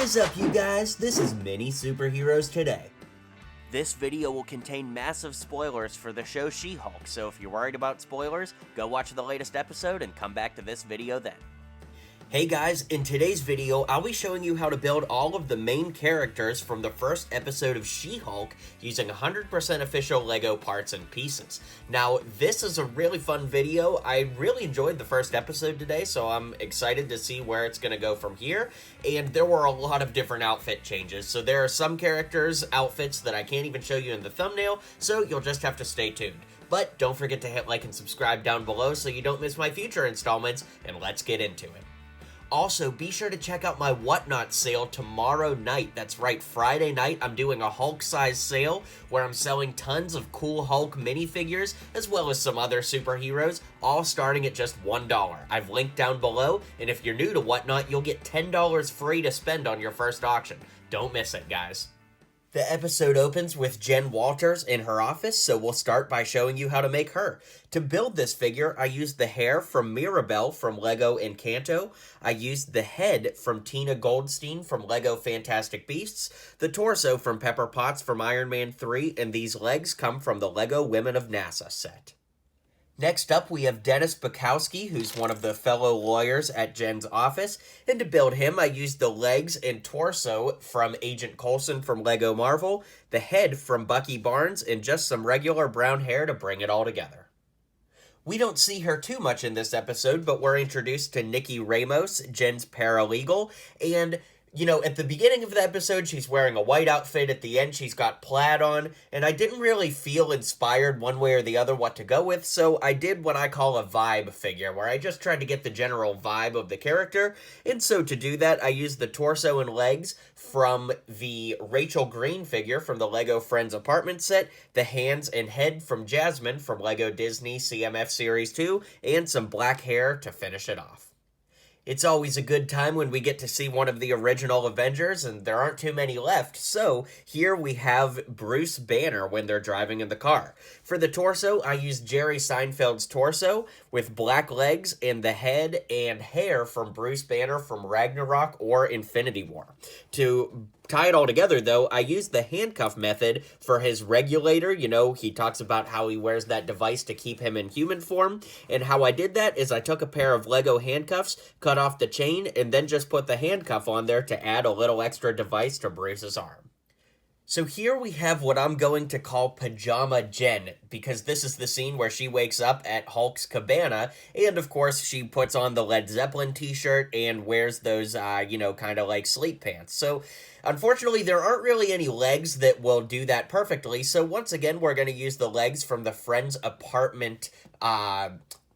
is up, you guys? This is MiniSuperHeroes Today. This video will contain massive spoilers for the show She-Hulk, so if you're worried about spoilers, go watch the latest episode and come back to this video then. Hey guys, in today's video, I'll be showing you how to build all of the main characters from the first episode of She-Hulk using 100% official LEGO parts and pieces. Now, this is a really fun video. I really enjoyed the first episode today, so I'm excited to see where it's going to go from here. And there were a lot of different outfit changes, so there are some characters' outfits that I can't even show you in the thumbnail, so you'll just have to stay tuned. But don't forget to hit like and subscribe down below so you don't miss my future installments, and let's get into it. Also, be sure to check out my Whatnot sale tomorrow night. That's right, Friday night, I'm doing a Hulk-size sale where I'm selling tons of cool Hulk minifigures, as well as some other superheroes, all starting at just $1. I've linked down below, and if you're new to Whatnot, you'll get $10 free to spend on your first auction. Don't miss it, guys. The episode opens with Jen Walters in her office, so we'll start by showing you how to make her. To build this figure, I used the hair from Mirabelle from LEGO Encanto. I used the head from Tina Goldstein from LEGO Fantastic Beasts, the torso from Pepper Potts from Iron Man 3, and these legs come from the LEGO Women of NASA set. Next up, we have Dennis Bukowski, who's one of the fellow lawyers at Jen's office, and to build him, I used the legs and torso from Agent Coulson from LEGO Marvel, the head from Bucky Barnes, and just some regular brown hair to bring it all together. We don't see her too much in this episode, but we're introduced to Nikki Ramos, Jen's paralegal, and you know, at the beginning of the episode, she's wearing a white outfit. At the end, she's got plaid on. And I didn't really feel inspired one way or the other what to go with. So I did what I call a vibe figure, where I just tried to get the general vibe of the character. And so to do that, I used the torso and legs from the Rachel Green figure from the LEGO Friends apartment set, the hands and head from Jasmine from LEGO Disney CMF Series 2, and some black hair to finish it off. It's always a good time when we get to see one of the original Avengers, and there aren't too many left, so here we have Bruce Banner when they're driving in the car. For the torso, I used Jerry Seinfeld's torso with black legs and the head and hair from Bruce Banner from Ragnarok or Infinity War. To tie it all together, though, I used the handcuff method for his regulator. You know, he talks about how he wears that device to keep him in human form. And how I did that is I took a pair of LEGO handcuffs, cut off the chain, and then just put the handcuff on there to add a little extra device to Bruce's arm. So here we have what I'm going to call Pajama Jen, because this is the scene where she wakes up at Hulk's cabana, and of course she puts on the Led Zeppelin t-shirt and wears those, kind of like sleep pants. So unfortunately, there aren't really any legs that will do that perfectly, so once again, we're going to use the legs from the Friends apartment,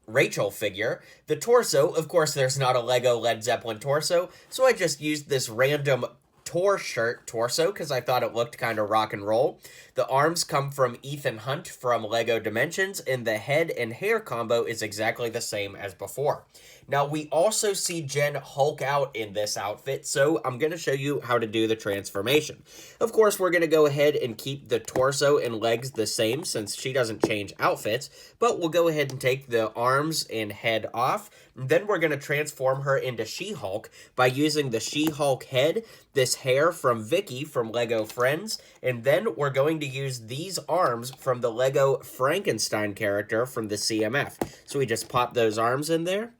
Rachel figure. The torso, of course, there's not a LEGO Led Zeppelin torso, so I just used this random torso because I thought it looked kind of rock and roll. The arms come from Ethan Hunt from LEGO Dimensions, and the head and hair combo is exactly the same as before. Now, we also see Jen Hulk out in this outfit, so I'm going to show you how to do the transformation. Of course, we're going to go ahead and keep the torso and legs the same since she doesn't change outfits, but we'll go ahead and take the arms and head off. And then we're going to transform her into She-Hulk by using the She-Hulk head, this hair from Vicky from LEGO Friends, and then we're going to use these arms from the LEGO Frankenstein character from the CMF. So we just pop those arms in there,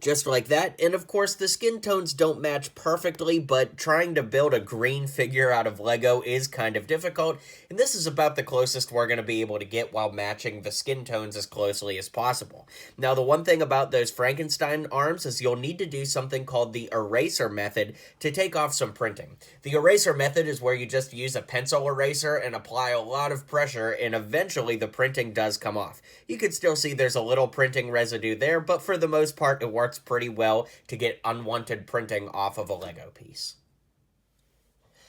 just like that. And of course, the skin tones don't match perfectly, but trying to build a green figure out of LEGO is kind of difficult, and this is about the closest we're going to be able to get while matching the skin tones as closely as possible. Now, the one thing about those Frankenstein arms is you'll need to do something called the eraser method to take off some printing. The eraser method is where you just use a pencil eraser and apply a lot of pressure, and eventually the printing does come off. You can still see there's a little printing residue there, but for the most part, it works pretty well to get unwanted printing off of a LEGO piece.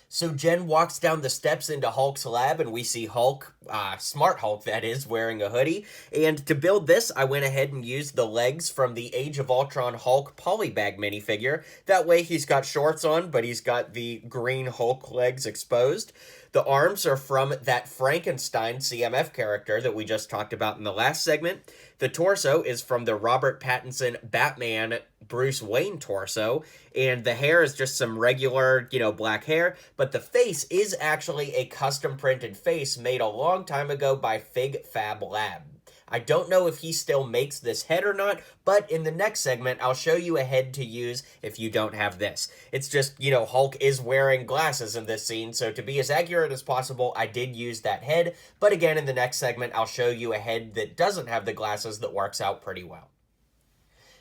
So Jen walks down the steps into Hulk's lab, and we see Hulk, Smart Hulk that is, wearing a hoodie. And to build this, I went ahead and used the legs from the Age of Ultron Hulk polybag minifigure. That way he's got shorts on, but he's got the green Hulk legs exposed. The arms are from that Frankenstein CMF character that we just talked about in the last segment. The torso is from the Robert Pattinson Batman Bruce Wayne torso, and the hair is just some regular, black hair, but the face is actually a custom printed face made a long time ago by Fig Fab Lab. I don't know if he still makes this head or not, but in the next segment, I'll show you a head to use if you don't have this. It's just, Hulk is wearing glasses in this scene, so to be as accurate as possible, I did use that head, but again, in the next segment, I'll show you a head that doesn't have the glasses that works out pretty well.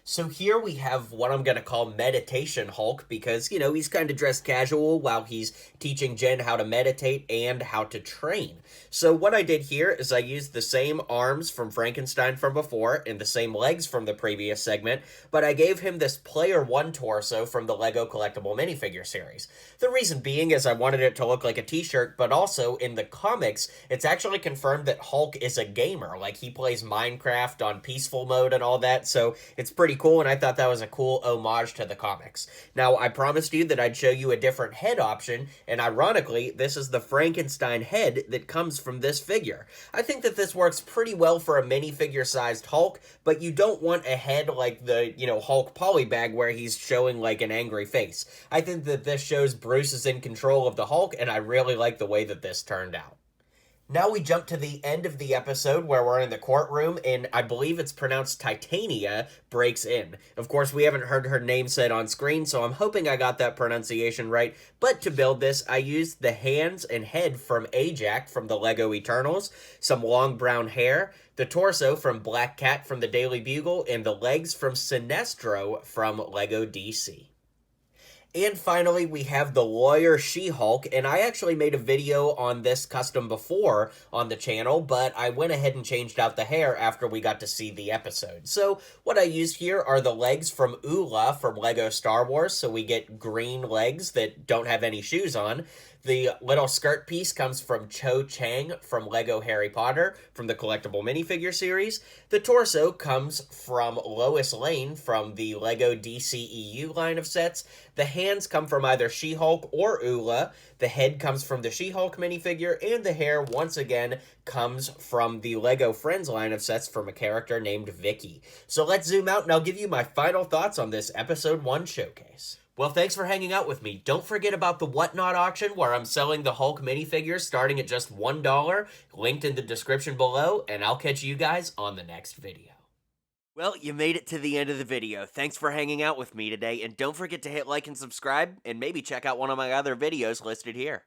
So here we have what I'm going to call Meditation Hulk because, he's kind of dressed casual while he's teaching Jen how to meditate and how to train. So what I did here is I used the same arms from Frankenstein from before and the same legs from the previous segment, but I gave him this Player One torso from the LEGO Collectible Minifigure series. The reason being is I wanted it to look like a t-shirt, but also in the comics, it's actually confirmed that Hulk is a gamer. Like, he plays Minecraft on peaceful mode and all that, so it's pretty cool, and I thought that was a cool homage to the comics. Now, I promised you that I'd show you a different head option, and ironically, this is the Frankenstein head that comes from this figure. I think that this works pretty well for a minifigure-sized Hulk, but you don't want a head like the, Hulk polybag where he's showing like an angry face. I think that this shows Bruce is in control of the Hulk, and I really like the way that this turned out. Now we jump to the end of the episode where we're in the courtroom and I believe it's pronounced Titania breaks in. Of course, we haven't heard her name said on screen, so I'm hoping I got that pronunciation right. But to build this, I used the hands and head from Ajax from the LEGO Eternals, some long brown hair, the torso from Black Cat from the Daily Bugle, and the legs from Sinestro from LEGO DC. And finally, we have the lawyer She-Hulk, and I actually made a video on this custom before on the channel, but I went ahead and changed out the hair after we got to see the episode. So what I used here are the legs from Oola from LEGO Star Wars, so we get green legs that don't have any shoes on. The little skirt piece comes from Cho Chang from LEGO Harry Potter from the Collectible Minifigure series. The torso comes from Lois Lane from the LEGO DCEU line of sets. The hands come from either She-Hulk or Oola. The head comes from the She-Hulk minifigure, and the hair, once again, comes from the LEGO Friends line of sets from a character named Vicky. So let's zoom out, and I'll give you my final thoughts on this Episode 1 showcase. Well, thanks for hanging out with me. Don't forget about the Whatnot auction where I'm selling the Hulk minifigures starting at just $1, linked in the description below, and I'll catch you guys on the next video. Well, you made it to the end of the video. Thanks for hanging out with me today, and don't forget to hit like and subscribe, and maybe check out one of my other videos listed here.